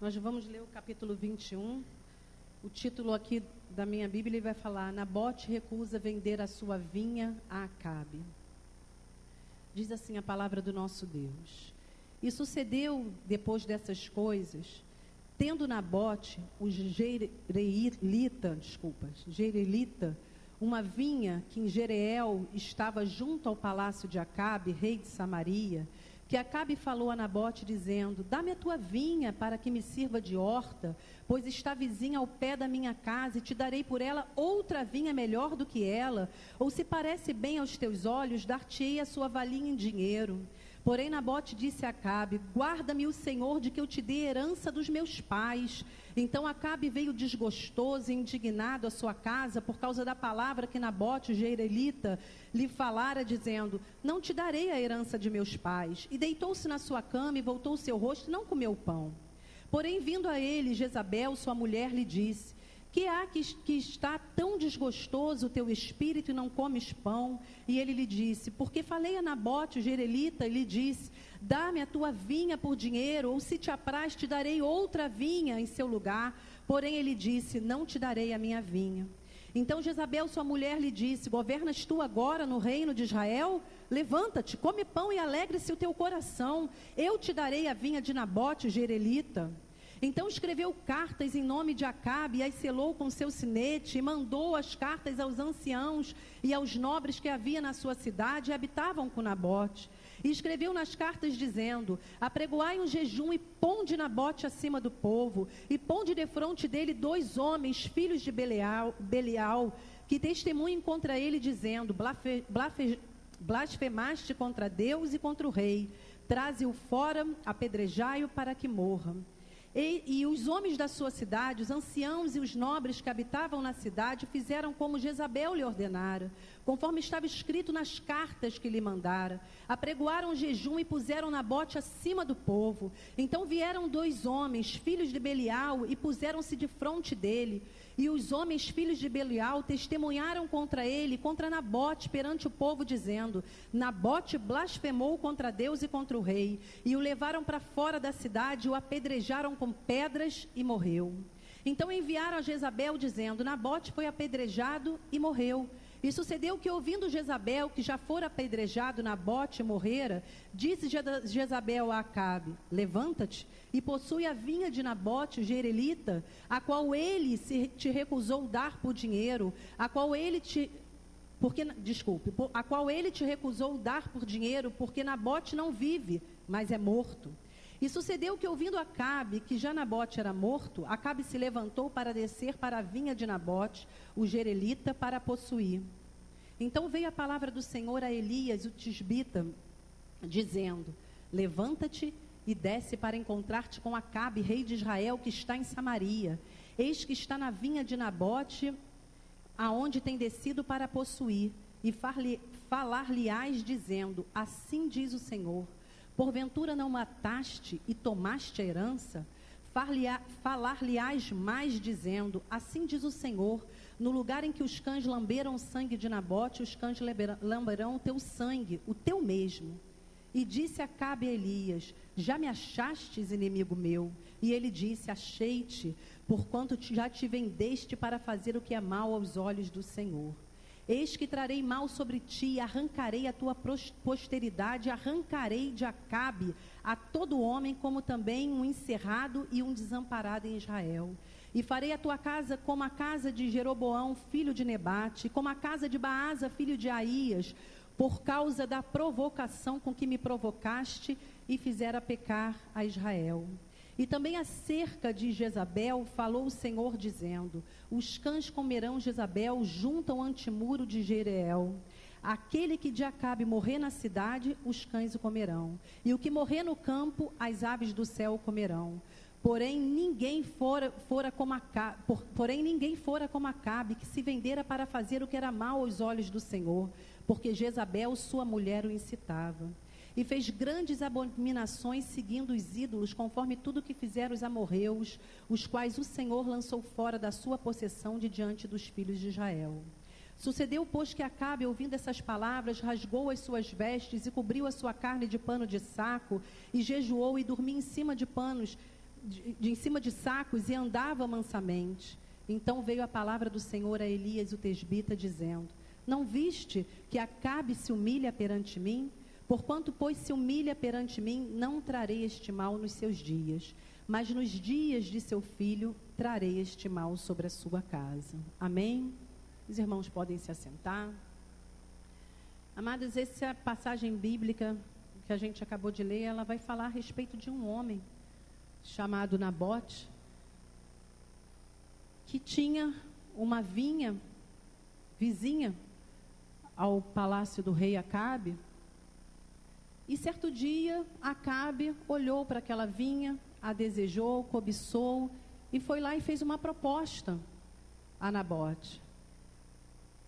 Nós vamos ler o capítulo 21. O título aqui da minha Bíblia ele vai falar: Nabote recusa vender a sua vinha a Acabe. Diz assim a palavra do nosso Deus. E sucedeu depois dessas coisas, tendo Nabote, o Jezreelita, uma vinha que em Jereel estava junto ao palácio de Acabe, rei de Samaria, que Acabe falou a Nabote, dizendo: dá-me a tua vinha para que me sirva de horta, pois está vizinha ao pé da minha casa, e te darei por ela outra vinha melhor do que ela, ou se parece bem aos teus olhos, dar-te-ei a sua valinha em dinheiro. Porém Nabote disse a Acabe: guarda-me o Senhor de que eu te dê herança dos meus pais. Então Acabe veio desgostoso e indignado à sua casa por causa da palavra que Nabote, o Jezreelita, lhe falara, dizendo: não te darei a herança de meus pais. E deitou-se na sua cama e voltou o seu rosto e não comeu pão. Porém, vindo a ele, Jezabel, sua mulher, lhe disse: que há que está tão desgostoso o teu espírito e não comes pão? E ele lhe disse: porque falei a Nabote, o Jezreelita, e lhe disse: dá-me a tua vinha por dinheiro, ou se te apraz, te darei outra vinha em seu lugar. Porém ele disse: não te darei a minha vinha. Então Jezabel, sua mulher, lhe disse: governas tu agora no reino de Israel? Levanta-te, come pão e alegre-se o teu coração. Eu te darei a vinha de Nabote, o Jezreelita. Então escreveu cartas em nome de Acabe, e as selou com seu sinete, e mandou as cartas aos anciãos e aos nobres que havia na sua cidade e habitavam com Nabote. E escreveu nas cartas dizendo: apregoai um jejum e ponde Nabote acima do povo, e ponde defronte dele 2 homens, filhos de Belial, que testemunhem contra ele, dizendo: blasfemaste contra Deus e contra o rei. Traze-o fora, apedrejai-o para que morra. E os homens da sua cidade, os anciãos e os nobres que habitavam na cidade, fizeram como Jezabel lhe ordenara, conforme estava escrito nas cartas que lhe mandara. Apregoaram jejum e puseram Nabote acima do povo. Então vieram 2 homens, filhos de Belial, e puseram-se de fronte dele. E os homens, filhos de Belial, testemunharam contra ele, contra Nabote, perante o povo, dizendo: Nabote blasfemou contra Deus e contra o rei. E o levaram para fora da cidade, o apedrejaram com pedras e morreu. Então enviaram a Jezabel, dizendo: Nabote foi apedrejado e morreu. E sucedeu que, ouvindo Jezabel que já fora apedrejado, Nabote morrera, disse Jezabel a Acabe: levanta-te e possui a vinha de Nabote, o Jezreelita, a qual ele te recusou dar por dinheiro, a qual ele te recusou dar por dinheiro, porque Nabote não vive, mas é morto. E sucedeu que, ouvindo Acabe que já Nabote era morto, Acabe se levantou para descer para a vinha de Nabote, o Jezreelita, para a possuir. Então veio a palavra do Senhor a Elias, o tisbita, dizendo: levanta-te e desce para encontrar-te com Acabe, rei de Israel, que está em Samaria. Eis que está na vinha de Nabote, aonde tem descido para possuir. E falar-lhe-ás, dizendo: assim diz o Senhor: porventura não mataste e tomaste a herança? Falar-lhe-ás mais, dizendo: assim diz o Senhor: no lugar em que os cães lamberam o sangue de Nabote, os cães lamberão o teu sangue, o teu mesmo. E disse Acabe a Elias: já me achastes, inimigo meu? E ele disse: achei-te, porquanto já te vendeste para fazer o que é mal aos olhos do Senhor. Eis que trarei mal sobre ti, e arrancarei a tua posteridade, arrancarei de Acabe a todo homem, como também um encerrado e um desamparado em Israel. E farei a tua casa como a casa de Jeroboão, filho de Nebate, como a casa de Baasa, filho de Aías, por causa da provocação com que me provocaste e fizera pecar a Israel. E também acerca de Jezabel falou o Senhor, dizendo: os cães comerão Jezabel junto ao antemuro de Jereel. Aquele que de Acabe morrer na cidade, os cães o comerão. E o que morrer no campo, as aves do céu o comerão. Porém ninguém fora como Acabe, que se vendera para fazer o que era mal aos olhos do Senhor, porque Jezabel, sua mulher, o incitava. E fez grandes abominações seguindo os ídolos, conforme tudo que fizeram os amorreus, os quais o Senhor lançou fora da sua possessão de diante dos filhos de Israel. Sucedeu, pois, que Acabe, ouvindo essas palavras, rasgou as suas vestes e cobriu a sua carne de pano de saco, e jejuou e dormiu em cima de panos em cima de sacos e andava mansamente. Então veio a palavra do Senhor a Elias, o tesbita, dizendo: não viste que Acabe se humilha perante mim? Porquanto, pois, se humilha perante mim, não trarei este mal nos seus dias, mas nos dias de seu filho trarei este mal sobre a sua casa. Amém? Os irmãos podem se assentar. Amados, essa passagem bíblica que a gente acabou de ler, ela vai falar a respeito de um homem chamado Nabote, que tinha uma vinha vizinha ao palácio do rei Acabe. E certo dia, Acabe olhou para aquela vinha, a desejou, cobiçou, e foi lá e fez uma proposta a Nabote.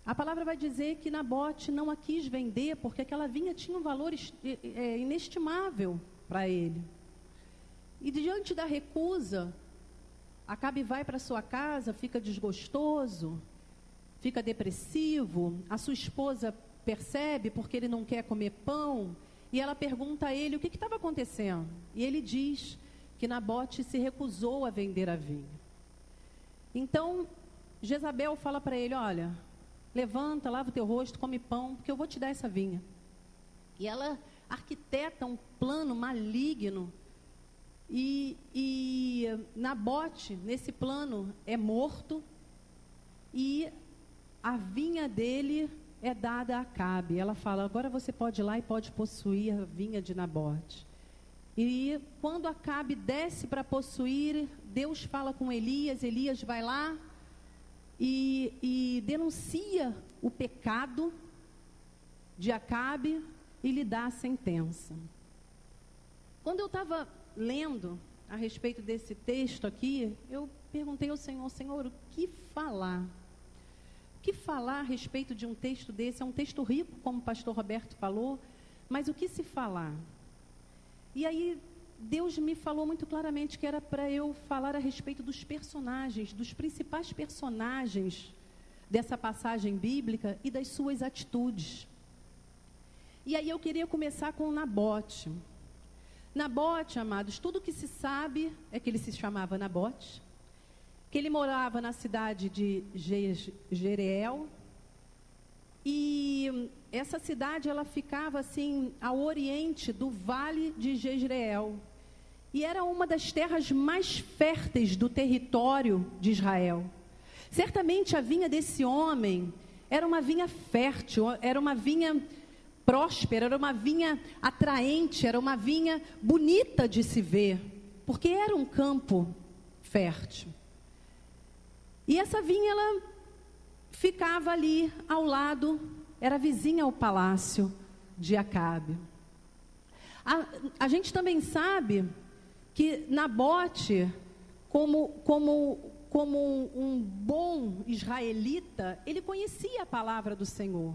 A palavra vai dizer que Nabote não a quis vender, porque aquela vinha tinha um valor inestimável para ele. E diante da recusa, Acabe vai para sua casa, fica desgostoso, fica depressivo. A sua esposa percebe porque ele não quer comer pão, e ela pergunta a ele o que estava acontecendo. E ele diz que Nabote se recusou a vender a vinha. Então, Jezabel fala para ele: olha, levanta, lava o teu rosto, come pão, porque eu vou te dar essa vinha. E ela arquiteta um plano maligno, e Nabote, nesse plano, é morto, e a vinha dele é dada a Acabe. Ela fala: agora você pode ir lá e pode possuir a vinha de Nabote. E quando Acabe desce para possuir, Deus fala com Elias. Elias vai lá e denuncia o pecado de Acabe e lhe dá a sentença. Quando eu estava lendo a respeito desse texto aqui, eu perguntei ao Senhor: Senhor, o que falar? O que falar a respeito de um texto desse? É um texto rico, como o pastor Roberto falou, mas o que se falar? E aí Deus me falou muito claramente que era para eu falar a respeito dos personagens, dos principais personagens dessa passagem bíblica e das suas atitudes. E aí eu queria começar com Nabote. Nabote, amados, tudo que se sabe é que ele se chamava Nabote, que ele morava na cidade de Jezreel, e essa cidade ela ficava assim ao oriente do vale de Jezreel, e era uma das terras mais férteis do território de Israel. Certamente a vinha desse homem era uma vinha fértil, era uma vinha próspera, era uma vinha atraente, era uma vinha bonita de se ver, porque era um campo fértil. E essa vinha, ela ficava ali ao lado, era vizinha ao palácio de Acabe. A gente também sabe que Nabote, como um bom israelita, ele conhecia a palavra do Senhor.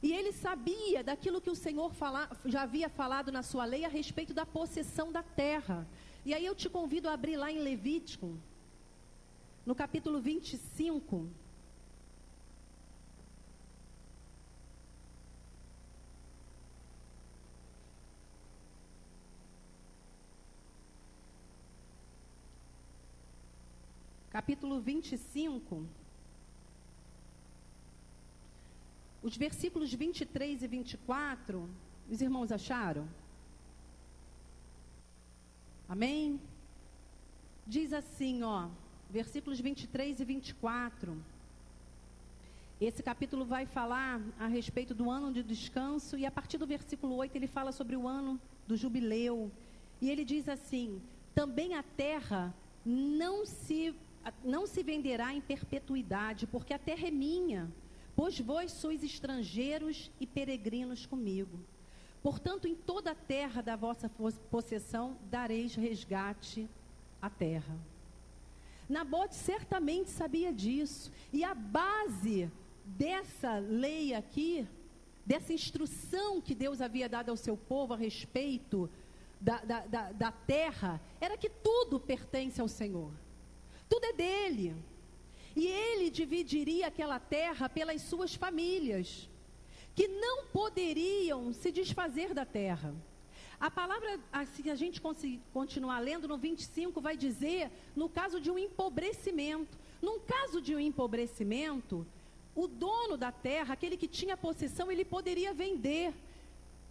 E ele sabia daquilo que o Senhor já havia falado na sua lei a respeito da possessão da terra. E aí eu te convido a abrir lá em Levítico, no capítulo 25. Capítulo 25. Os versículos 23 e 24, os irmãos acharam? Amém? Diz assim, ó, versículos 23 e 24. Esse capítulo vai falar a respeito do ano de descanso, e a partir do versículo 8 ele fala sobre o ano do jubileu. E ele diz assim: também a terra não se venderá em perpetuidade, porque a terra é minha, pois vós sois estrangeiros e peregrinos comigo. Portanto, em toda a terra da vossa possessão dareis resgate à terra. Nabote certamente sabia disso, e a base dessa lei aqui, dessa instrução que Deus havia dado ao seu povo a respeito da terra, era que tudo pertence ao Senhor, tudo é dele. E ele dividiria aquela terra pelas suas famílias, que não poderiam se desfazer da terra. A palavra, se a gente continuar lendo no 25, vai dizer, no caso de um empobrecimento. Num caso de um empobrecimento, o dono da terra, aquele que tinha possessão, ele poderia vender,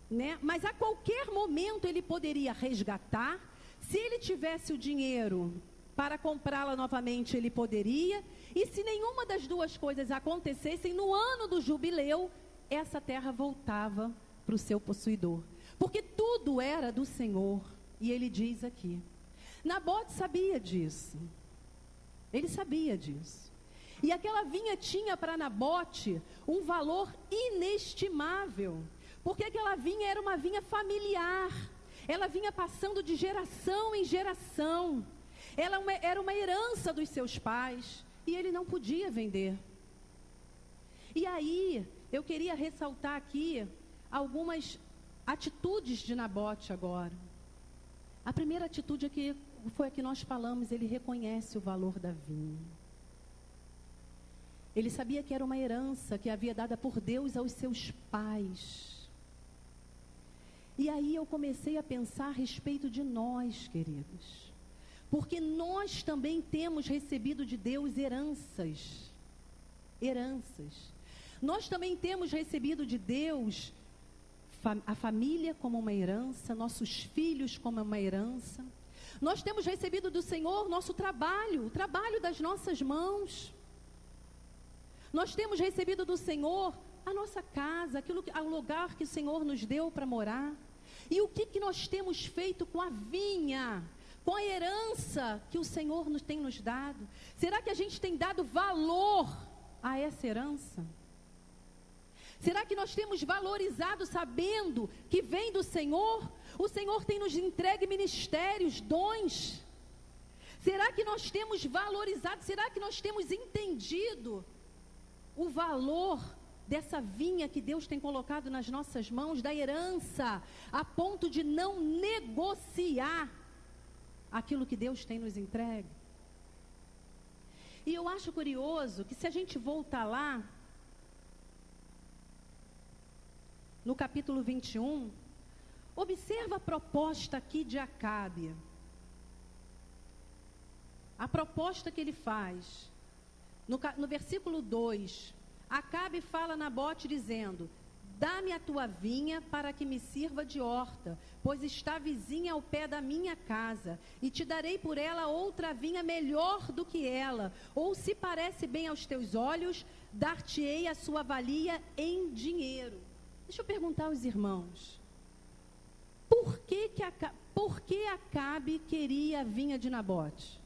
né? Mas a qualquer momento ele poderia resgatar. Se ele tivesse o dinheiro para comprá-la novamente, ele poderia. E se nenhuma das duas coisas acontecessem, no ano do jubileu, essa terra voltava para o seu possuidor. Porque tudo era do Senhor. E ele diz aqui. Nabote sabia disso. Ele sabia disso. E aquela vinha tinha para Nabote um valor inestimável. Porque aquela vinha era uma vinha familiar. Ela vinha passando de geração em geração. Ela era uma herança dos seus pais. E ele não podia vender. E aí, eu queria ressaltar aqui algumas atitudes de Nabote agora. A primeira atitude aqui foi a que nós falamos, ele reconhece o valor da vinha. Ele sabia que era uma herança que havia dada por Deus aos seus pais. E aí eu comecei a pensar a respeito de nós, queridos. Porque nós também temos recebido de Deus heranças. Heranças. Nós também temos recebido de Deus a família como uma herança, nossos filhos como uma herança. Nós temos recebido do Senhor nosso trabalho, o trabalho das nossas mãos. Nós temos recebido do Senhor a nossa casa, o lugar que o Senhor nos deu para morar. E o que nós temos feito com a vinha, com a herança que o Senhor tem nos dado? Será que a gente tem dado valor a essa herança? Será que nós temos valorizado sabendo que vem do Senhor? O Senhor tem nos entregue ministérios, dons. Será que nós temos valorizado? Será que nós temos entendido o valor dessa vinha que Deus tem colocado nas nossas mãos, da herança, a ponto de não negociar aquilo que Deus tem nos entregue? E eu acho curioso que se a gente voltar lá, no capítulo 21, observa a proposta aqui de Acabe. A proposta que ele faz. No versículo 2, Acabe fala a Nabote dizendo: dá-me a tua vinha para que me sirva de horta, pois está vizinha ao pé da minha casa, e te darei por ela outra vinha melhor do que ela, ou se parece bem aos teus olhos, dar-te-ei a sua valia em dinheiro. Deixa eu perguntar aos irmãos, por que Acabe queria a vinha de Nabote?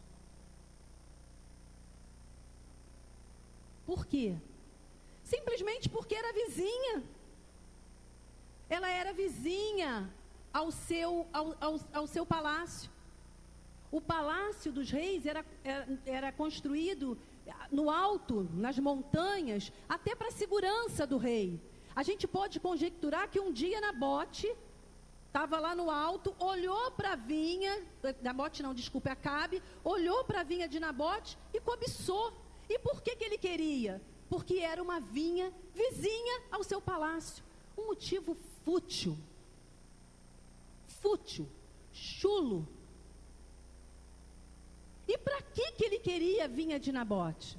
Por quê? Simplesmente porque era vizinha. Ela era vizinha ao seu palácio. O palácio dos reis era construído no alto, nas montanhas, até para a segurança do rei. A gente pode conjecturar que um dia Nabote estava lá no alto, olhou para a vinha, Acabe, olhou para a vinha de Nabote e cobiçou. E por que ele queria? Porque era uma vinha vizinha ao seu palácio. Um motivo fútil, chulo. E para que ele queria a vinha de Nabote?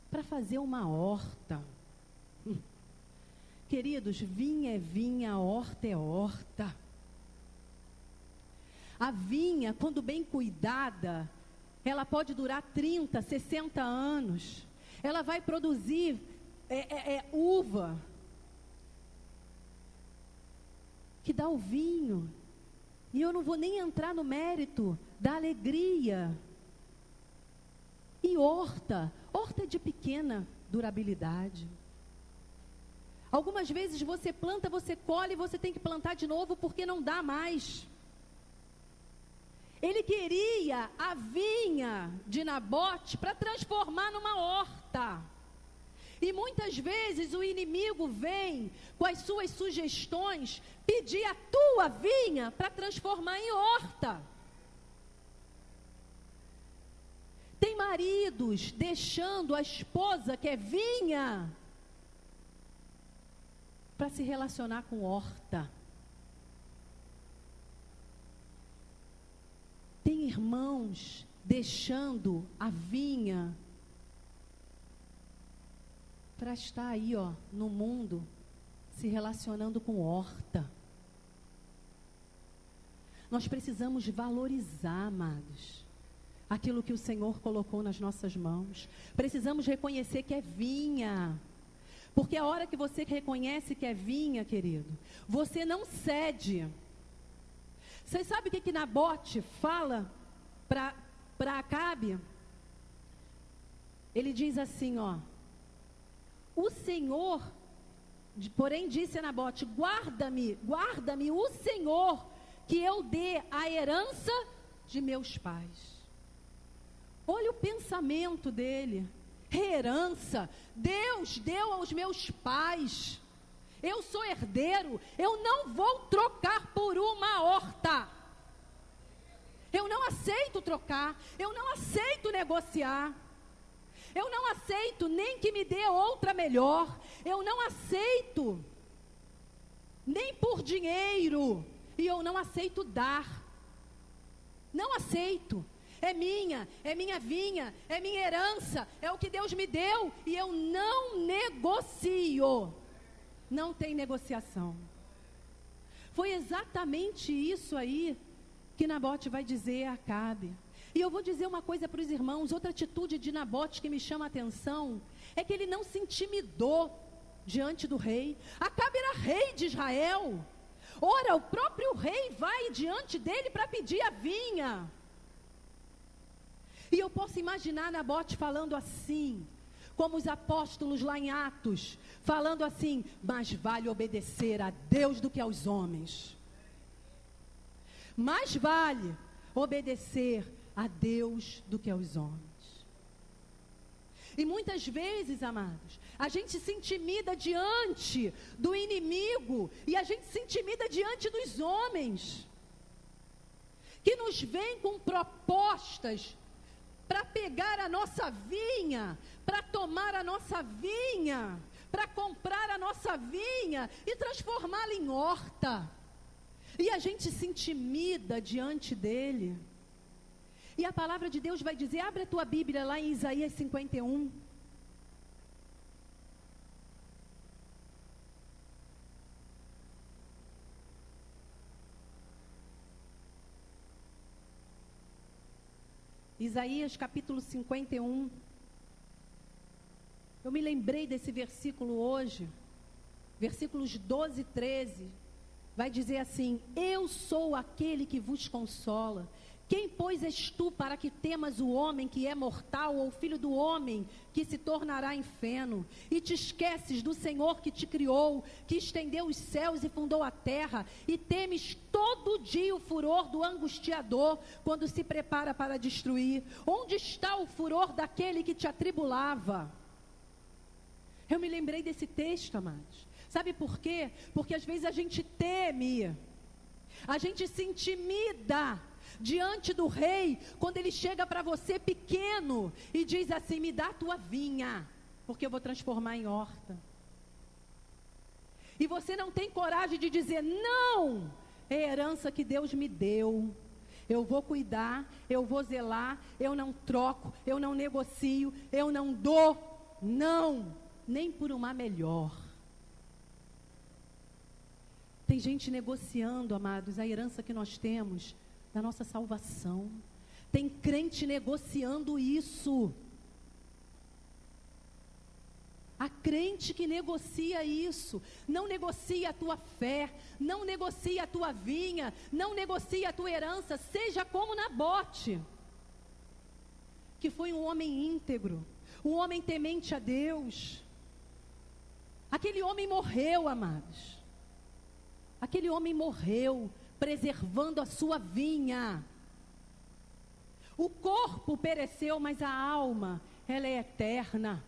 Para fazer uma horta. Queridos, vinha é vinha, horta é horta. A vinha, quando bem cuidada, ela pode durar 30, 60 anos. Ela vai produzir uva, que dá o vinho. E eu não vou nem entrar no mérito da alegria. E horta é de pequena durabilidade. Algumas vezes você planta, você colhe, você tem que plantar de novo porque não dá mais. Ele queria a vinha de Nabote para transformar numa horta. E muitas vezes o inimigo vem com as suas sugestões pedir a tua vinha para transformar em horta. Tem maridos deixando a esposa que é vinha para se relacionar com horta. Tem irmãos deixando a vinha para estar aí, ó, no mundo, se relacionando com horta. Nós precisamos valorizar, amados, aquilo que o Senhor colocou nas nossas mãos. Precisamos reconhecer que é vinha. Porque a hora que você reconhece que é vinha, querido, você não cede. Vocês sabem o que Nabote fala para Acabe? Ele diz assim, ó: o Senhor, porém disse a Nabote, guarda-me o Senhor, que eu dê a herança de meus pais. Olha o pensamento dele. Herança, Deus deu aos meus pais. Eu sou herdeiro, eu não vou trocar por uma horta. Eu não aceito trocar, eu não aceito negociar. Eu não aceito nem que me dê outra melhor. Eu não aceito nem por dinheiro. E eu não aceito dar. Não aceito. É minha vinha, é minha herança, é o que Deus me deu e eu não negocio. Não tem negociação. Foi exatamente isso aí que Nabote vai dizer a Acabe. E eu vou dizer uma coisa para os irmãos, outra atitude de Nabote que me chama a atenção, é que ele não se intimidou diante do rei. Acabe era rei de Israel. Ora, o próprio rei vai diante dele para pedir a vinha. E eu posso imaginar Nabote falando assim, como os apóstolos lá em Atos, falando assim: mais vale obedecer a Deus do que aos homens. Mais vale obedecer a Deus do que aos homens. E muitas vezes, amados, a gente se intimida diante do inimigo e a gente se intimida diante dos homens que nos vêm com propostas para pegar a nossa vinha, para tomar a nossa vinha, para comprar a nossa vinha e transformá-la em horta. E a gente se intimida diante dele. E a palavra de Deus vai dizer, abre a tua Bíblia lá em Isaías 51. Isaías capítulo 51. Eu me lembrei desse versículo hoje, versículos 12 e 13, vai dizer assim: eu sou aquele que vos consola. Quem, pois, és tu para que temas o homem que é mortal, ou o filho do homem que se tornará em feno? E te esqueces do Senhor que te criou, que estendeu os céus e fundou a terra, e temes todo dia o furor do angustiador, quando se prepara para destruir. Onde está o furor daquele que te atribulava? Eu me lembrei desse texto, amados. Sabe por quê? Porque às vezes a gente teme, a gente se intimida diante do rei, quando ele chega para você pequeno e diz assim: me dá a tua vinha, porque eu vou transformar em horta. E você não tem coragem de dizer: não, é a herança que Deus me deu, eu vou cuidar, eu vou zelar, eu não troco, eu não negocio, eu não dou, não, nem por uma melhor. Tem gente negociando, amados, a herança que nós temos da nossa salvação. Tem crente negociando isso. Há crente que negocia isso. Não negocia a tua fé, não negocia a tua vinha, não negocia a tua herança. Seja como Nabote, que foi um homem íntegro, um homem temente a Deus. Aquele homem morreu, amados. Aquele homem morreu preservando a sua vinha. O corpo pereceu, mas a alma, ela é eterna.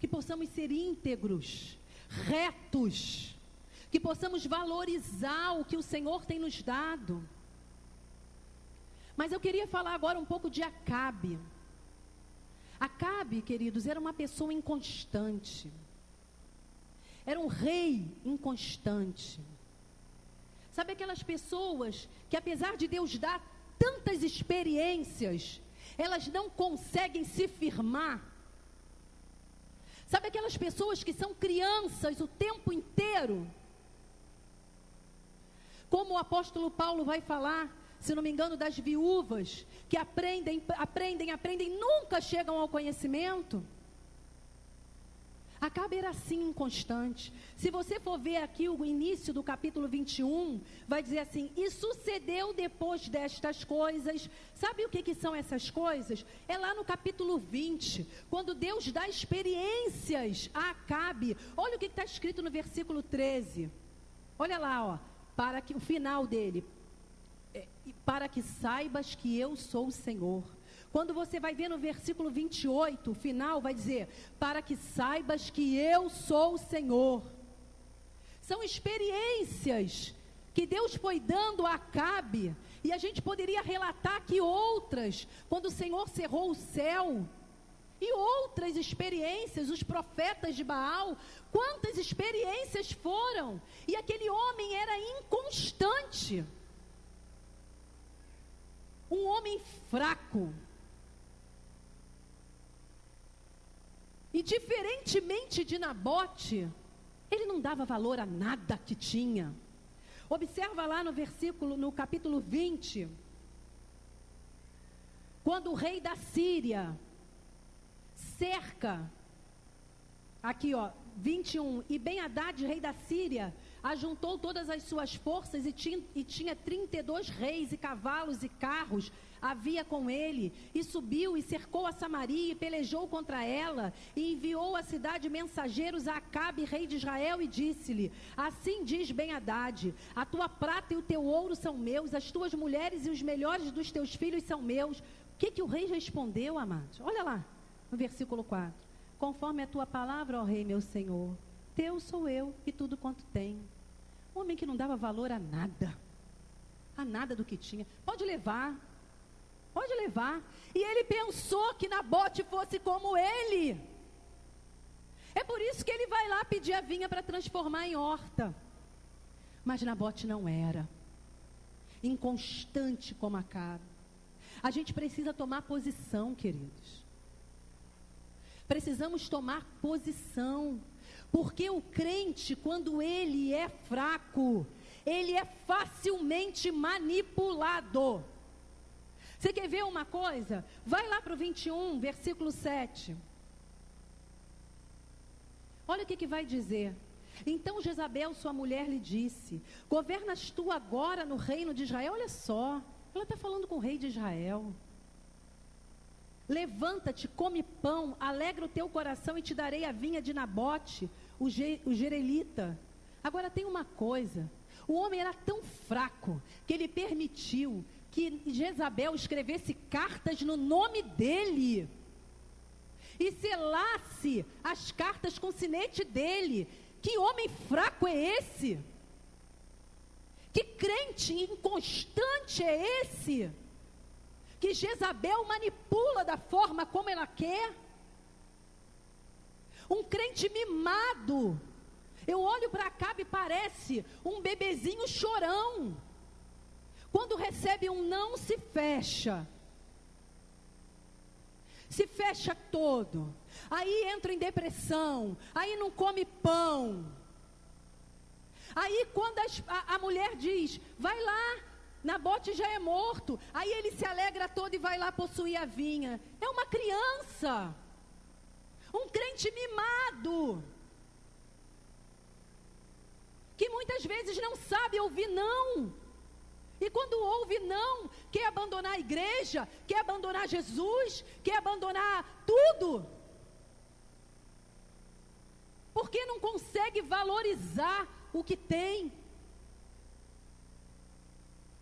Que possamos ser íntegros, retos, que possamos valorizar o que o Senhor tem nos dado. Mas eu queria falar agora um pouco de Acabe. Acabe, queridos, era uma pessoa inconstante. Era um rei inconstante. Sabe aquelas pessoas que, apesar de Deus dar tantas experiências, elas não conseguem se firmar? Sabe aquelas pessoas que são crianças o tempo inteiro? Como o apóstolo Paulo vai falar, se não me engano, das viúvas, que aprendem, nunca chegam ao conhecimento. Acabe era assim inconstante. Se você for ver aqui o início do capítulo 21, vai dizer assim: e sucedeu depois destas coisas. Sabe o que são essas coisas? É lá no capítulo 20, quando Deus dá experiências a Acabe. Olha o que está escrito no versículo 13. Olha lá, ó, para que o final dele, para que saibas que eu sou o Senhor. Quando você vai ver no versículo 28, o final vai dizer: para que saibas que eu sou o Senhor. São experiências que Deus foi dando a Acabe, e a gente poderia relatar aqui outras, quando o Senhor cerrou o céu, e outras experiências, os profetas de Baal, quantas experiências foram, e aquele homem era inconstante, um homem fraco. E diferentemente de Nabote, ele não dava valor a nada que tinha. Observa lá no capítulo 20, quando o rei da Síria cerca, aqui ó, 21, e Ben-Hadad, rei da Síria, ajuntou todas as suas forças e tinha 32 reis e cavalos e carros havia com ele, e subiu e cercou a Samaria e pelejou contra ela, e enviou à cidade mensageiros a Acabe, rei de Israel, e disse-lhe: assim diz Ben-Hadad, a tua prata e o teu ouro são meus, as tuas mulheres e os melhores dos teus filhos são meus. O que o rei respondeu, amados? Olha lá, no versículo 4, conforme a tua palavra, ó rei meu senhor, teu sou eu e tudo quanto tenho. Um homem que não dava valor a nada do que tinha. Pode levar. E ele pensou que Nabote fosse como ele. É por isso que ele vai lá pedir a vinha para transformar em horta. Mas Nabote não era. Inconstante como Acabe. A gente precisa tomar posição, queridos. Precisamos tomar posição. Porque o crente, quando ele é fraco, ele é facilmente manipulado. Você quer ver uma coisa? Vai lá para o 21, versículo 7. Olha o que vai dizer. Então Jezabel, sua mulher, lhe disse: governas tu agora no reino de Israel? Olha só, ela está falando com o rei de Israel. Levanta-te, come pão, alegra o teu coração e te darei a vinha de Nabote, o jerelita. Agora tem uma coisa, o homem era tão fraco que ele permitiu que Jezabel escrevesse cartas no nome dele e selasse as cartas com o sinete dele. Que homem fraco é esse? Que crente inconstante é esse? Que Jezabel manipula da forma como ela quer? Um crente mimado. Eu olho para Acabe e parece um bebezinho chorão. Quando recebe um não, se fecha. Se fecha todo. Aí entra em depressão. Aí não come pão. Aí quando a mulher diz: vai lá, Nabote já é morto. Aí ele se alegra todo e vai lá possuir a vinha. É uma criança. Um crente mimado. Que muitas vezes não sabe ouvir não. E quando ouve não, quer abandonar a igreja, quer abandonar Jesus, quer abandonar tudo. Porque não consegue valorizar o que tem.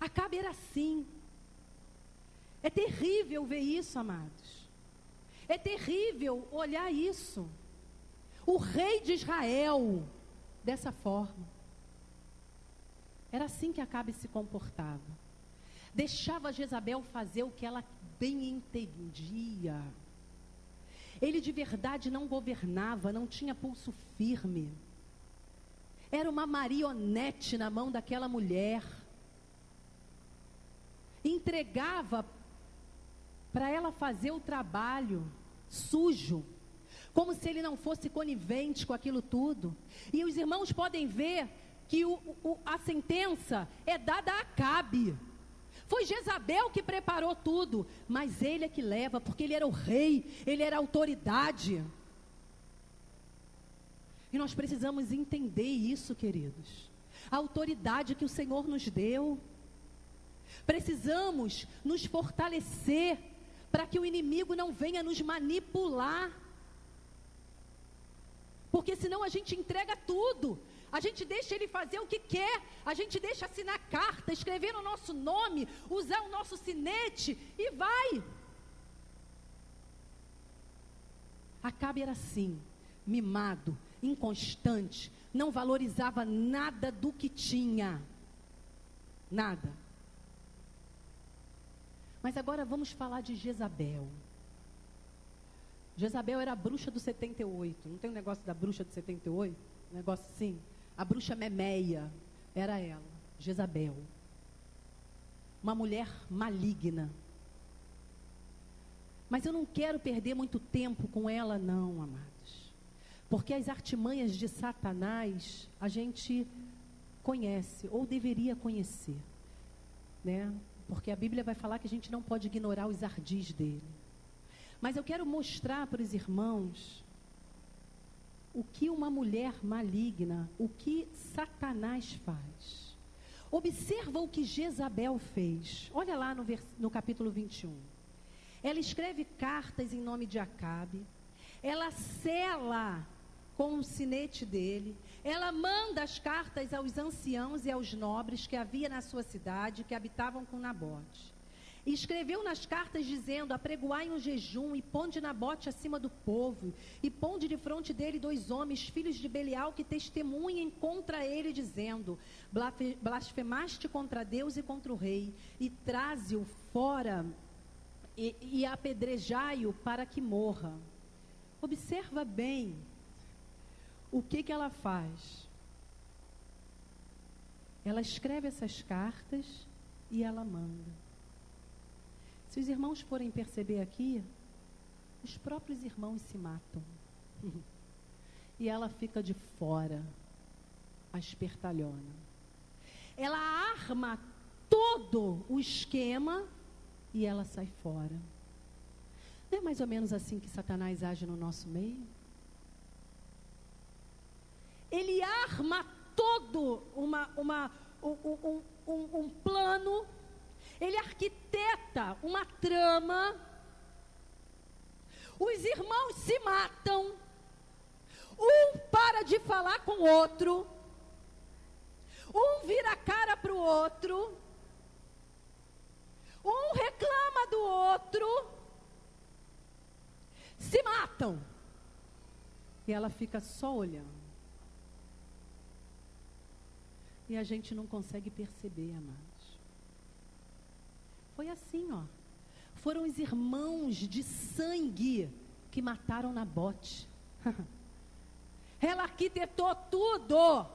Acabe era assim. É terrível ver isso, amados. É terrível olhar isso. O rei de Israel, dessa forma. Era assim que Acabe se comportava. Deixava Jezabel fazer o que ela bem entendia. Ele de verdade não governava, não tinha pulso firme. Era uma marionete na mão daquela mulher. Entregava para ela fazer o trabalho sujo, como se ele não fosse conivente com aquilo tudo. E os irmãos podem ver que a sentença é dada a Acabe. Foi Jezabel que preparou tudo, mas ele é que leva, porque ele era o rei, ele era a autoridade. E nós precisamos entender isso, queridos. A autoridade que o Senhor nos deu. Precisamos nos fortalecer para que o inimigo não venha nos manipular. Porque senão a gente entrega tudo. A gente deixa ele fazer o que quer. A gente deixa assinar carta, escrever o nosso nome, usar o nosso sinete e vai. Acabe era assim, mimado, inconstante, não valorizava nada do que tinha. Nada. Mas agora vamos falar de Jezabel. Jezabel era a bruxa do 78. Não tem um negócio da bruxa do 78? Um negócio assim. A bruxa Memeia era ela, Jezabel. Uma mulher maligna. Mas eu não quero perder muito tempo com ela não, amados. Porque as artimanhas de Satanás a gente conhece, ou deveria conhecer, né? Porque a Bíblia vai falar que a gente não pode ignorar os ardis dele. Mas eu quero mostrar para os irmãos o que uma mulher maligna, o que Satanás faz. Observa o que Jezabel fez. Olha lá no capítulo 21. Ela escreve cartas em nome de Acabe. Ela sela com o sinete dele. Ela manda as cartas aos anciãos e aos nobres que havia na sua cidade, que habitavam com Nabote. E escreveu nas cartas dizendo: apregoai um jejum e ponde Nabote acima do povo, e ponde de fronte dele 2 homens, filhos de Belial, que testemunhem contra ele, dizendo: blasfemaste contra Deus e contra o rei, e traze-o fora e apedrejai-o para que morra. Observa bem o que ela faz. Ela escreve essas cartas e ela manda. Se os irmãos forem perceber aqui, os próprios irmãos se matam. E ela fica de fora, a espertalhona. Ela arma todo o esquema e ela sai fora. Não é mais ou menos assim que Satanás age no nosso meio? Ele arma todo um plano. Ele arquiteta uma trama. Os irmãos se matam. Um para de falar com o outro. Um vira a cara para o outro. Um reclama do outro. Se matam. E ela fica só olhando. E a gente não consegue perceber, amados. Foi assim, ó. Foram os irmãos de sangue que mataram Nabote. Ela arquitetou tudo.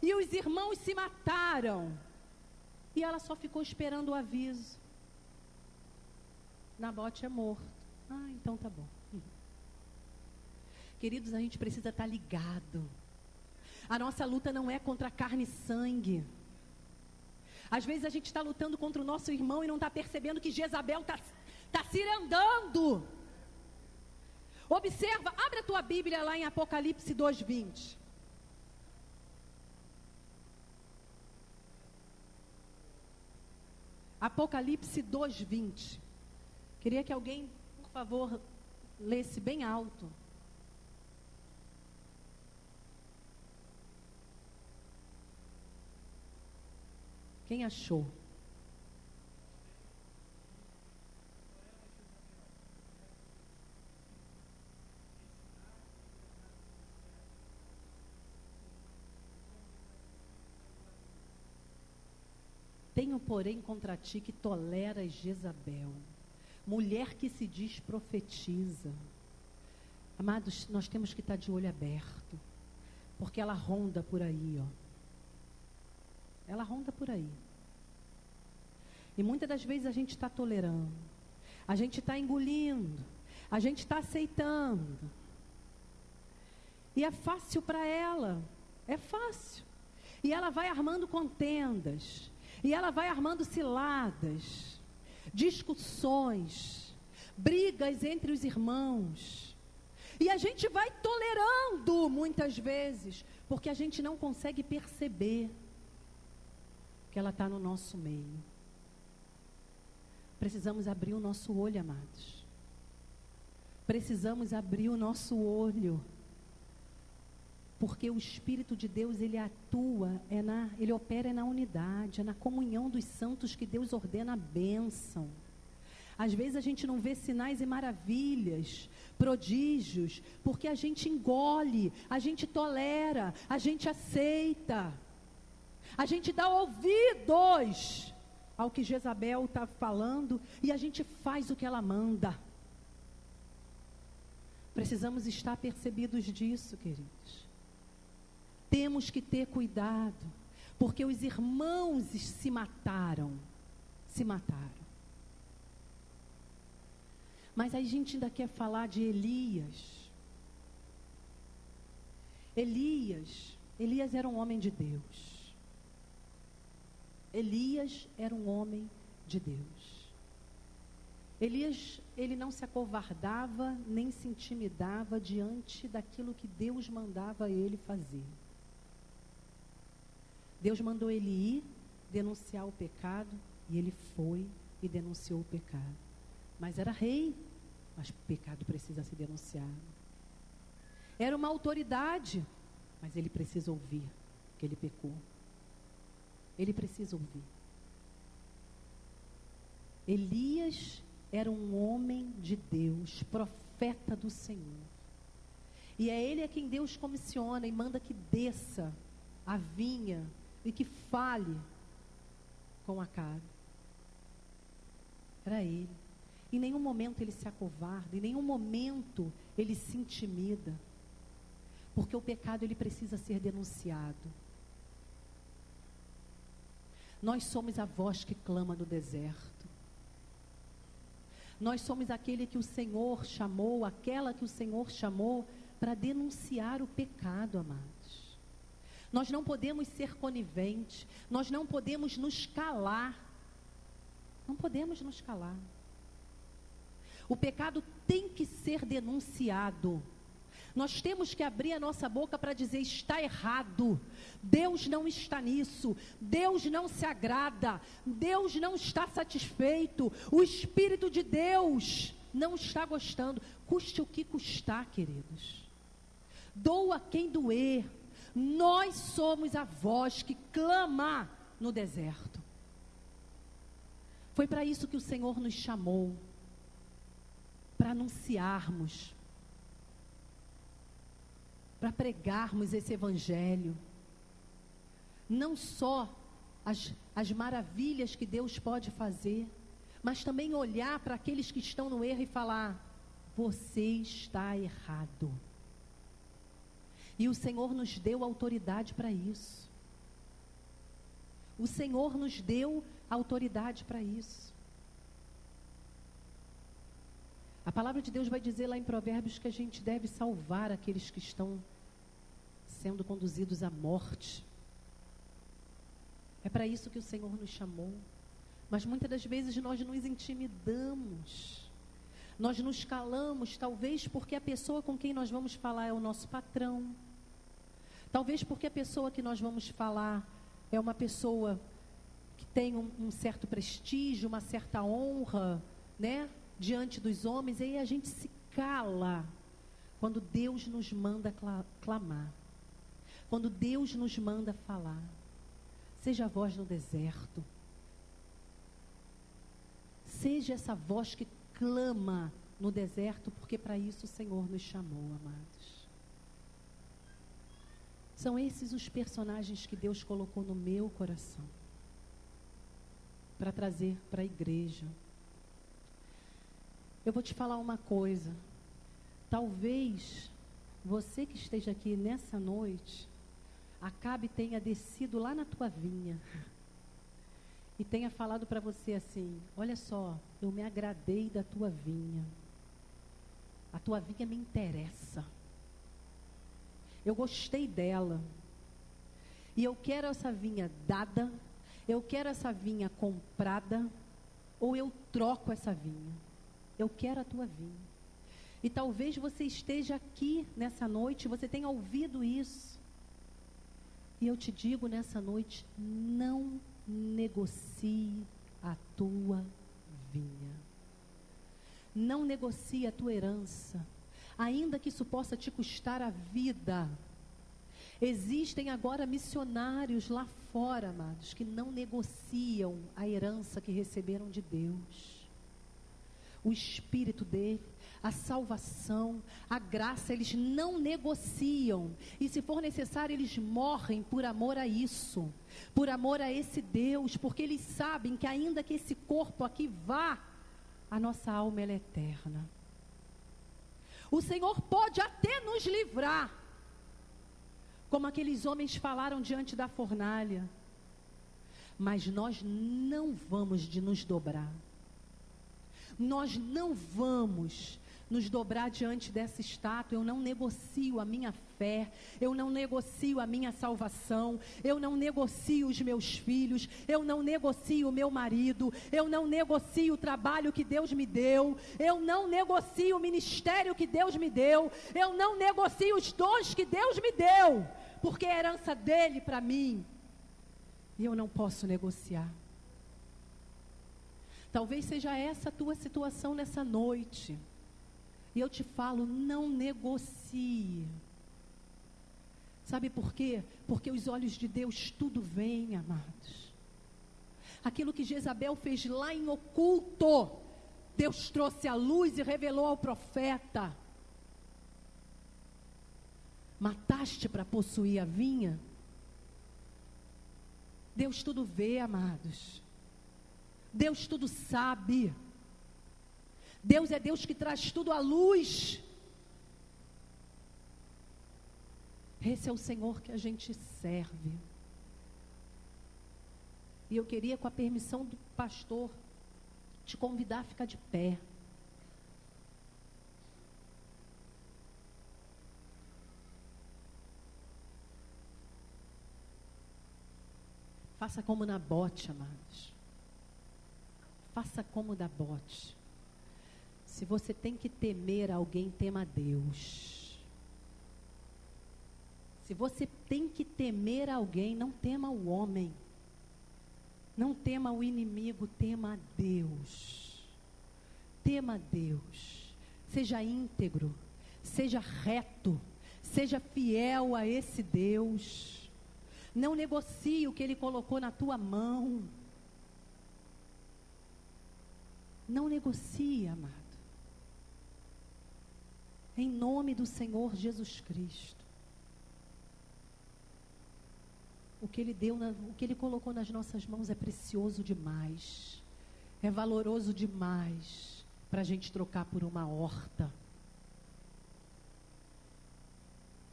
E os irmãos se mataram. E ela só ficou esperando o aviso. Nabote é morto. Ah, então tá bom. Queridos, a gente precisa estar ligado. A nossa luta não é contra carne e sangue. Às vezes a gente está lutando contra o nosso irmão e não está percebendo que Jezabel está cirandando. Observa, abre a tua Bíblia lá em Apocalipse 2:20. Apocalipse 2:20. Queria que alguém, por favor, lesse bem alto. Quem achou? Tenho, porém, contra ti que toleras Jezabel, mulher que se diz profetiza. Amados, nós temos que estar de olho aberto, Porque ela ronda por aí, ó. Ela ronda por aí. E muitas das vezes a gente está tolerando, a gente está engolindo, a gente está aceitando. E é fácil para ela, é fácil. E ela vai armando contendas, e ela vai armando ciladas, discussões, brigas entre os irmãos. E a gente vai tolerando muitas vezes, porque a gente não consegue perceber que ela está no nosso meio. Precisamos abrir o nosso olho, amados. Precisamos abrir o nosso olho. Porque o Espírito de Deus, ele atua, ele opera na unidade, é na comunhão dos santos que Deus ordena a bênção. Às vezes a gente não vê sinais e maravilhas, prodígios, porque a gente engole, a gente tolera, a gente aceita. A gente dá ouvidos ao que Jezabel está falando e a gente faz o que ela manda. Precisamos estar percebidos disso, queridos. Temos que ter cuidado, porque os irmãos se mataram. Mas a gente ainda quer falar de Elias. Elias era um homem de Deus. Elias era um homem de Deus. Elias, ele não se acovardava, nem se intimidava diante daquilo que Deus mandava ele fazer. Deus mandou ele ir denunciar o pecado, e ele foi e denunciou o pecado. Mas era rei, mas o pecado precisa ser denunciado. Era uma autoridade, mas ele precisa ouvir que ele pecou. Ele precisa ouvir. Elias era um homem de Deus, profeta do Senhor. E é ele a quem Deus comissiona e manda que desça a vinha e que fale com Acabe. Era ele. Em nenhum momento ele se acovarda, em nenhum momento ele se intimida. Porque o pecado, ele precisa ser denunciado. Nós somos a voz que clama no deserto. Nós somos aquele que o Senhor chamou, aquela que o Senhor chamou para denunciar o pecado, amados. Nós não podemos ser coniventes, nós não podemos nos calar. Não podemos nos calar. O pecado tem que ser denunciado. Nós temos que abrir a nossa boca para dizer: está errado, Deus não está nisso, Deus não se agrada, Deus não está satisfeito, o Espírito de Deus não está gostando. Custe o que custar, queridos. Doa quem doer. Nós somos a voz que clama no deserto. Foi para isso que o Senhor nos chamou, para anunciarmos, para pregarmos esse evangelho. Não só as maravilhas que Deus pode fazer, mas também olhar para aqueles que estão no erro e falar: você está errado. E o Senhor nos deu autoridade para isso. O Senhor nos deu autoridade para isso. A palavra de Deus vai dizer lá em Provérbios que a gente deve salvar aqueles que estão sendo conduzidos à morte. É para isso que o Senhor nos chamou. Mas muitas das vezes nós nos intimidamos. Nós nos calamos, talvez porque a pessoa com quem nós vamos falar é o nosso patrão. Talvez porque a pessoa que nós vamos falar é uma pessoa que tem um certo prestígio, uma certa honra, né, diante dos homens. E aí a gente se cala quando Deus nos manda clamar. Quando Deus nos manda falar. Seja a voz no deserto. Seja essa voz que clama no deserto, porque para isso o Senhor nos chamou, amados. São esses os personagens que Deus colocou no meu coração para trazer para a igreja. Eu vou te falar uma coisa. Talvez você que esteja aqui nessa noite Acabe tenha descido lá na tua vinha e tenha falado para você assim: olha só, eu me agradei da tua vinha. A tua vinha me interessa. Eu gostei dela. E eu quero essa vinha dada, eu quero essa vinha comprada, ou eu troco essa vinha. Eu quero a tua vinha. E talvez você esteja aqui nessa noite, você tenha ouvido isso. E eu te digo nessa noite, não negocie a tua vinha. Não negocie a tua herança, ainda que isso possa te custar a vida. Existem agora missionários lá fora, amados, que não negociam a herança que receberam de Deus. O Espírito dele, a salvação, a graça, eles não negociam. E se for necessário, eles morrem por amor a isso, por amor a esse Deus, porque eles sabem que ainda que esse corpo aqui vá, a nossa alma ela é eterna. O Senhor pode até nos livrar, como aqueles homens falaram diante da fornalha, mas nós não vamos de nos dobrar. Nós não vamos nos dobrar diante dessa estátua. Eu não negocio a minha fé, eu não negocio a minha salvação, eu não negocio os meus filhos, eu não negocio o meu marido, eu não negocio o trabalho que Deus me deu, eu não negocio o ministério que Deus me deu, eu não negocio os dons que Deus me deu, porque é herança dele para mim, e eu não posso negociar. Talvez seja essa a tua situação nessa noite. E eu te falo, não negocie. Sabe por quê? Porque os olhos de Deus tudo veem, amados. Aquilo que Jezabel fez lá em oculto, Deus trouxe à luz e revelou ao profeta. Mataste para possuir a vinha? Deus tudo vê, amados. Deus tudo sabe. Deus é Deus que traz tudo à luz. Esse é o Senhor que a gente serve. E eu queria, com a permissão do pastor, te convidar a ficar de pé. Faça como Nabote, amados. Faça como Nabote. Se você tem que temer alguém, tema a Deus. Se você tem que temer alguém, não tema o homem. Não tema o inimigo, tema a Deus. Tema a Deus. Seja íntegro, seja reto, seja fiel a esse Deus. Não negocie o que Ele colocou na tua mão. Não negocie, amado. Em nome do Senhor Jesus Cristo. O que Ele deu, o que Ele colocou nas nossas mãos é precioso demais. É valoroso demais para a gente trocar por uma horta.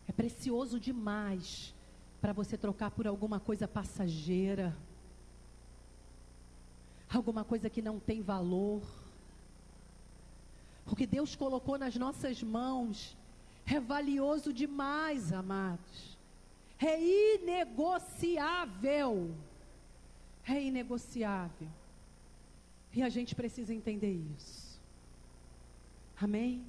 É precioso demais para você trocar por alguma coisa passageira. Alguma coisa que não tem valor. O que Deus colocou nas nossas mãos é valioso demais, amados. É inegociável. É inegociável. E a gente precisa entender isso. Amém?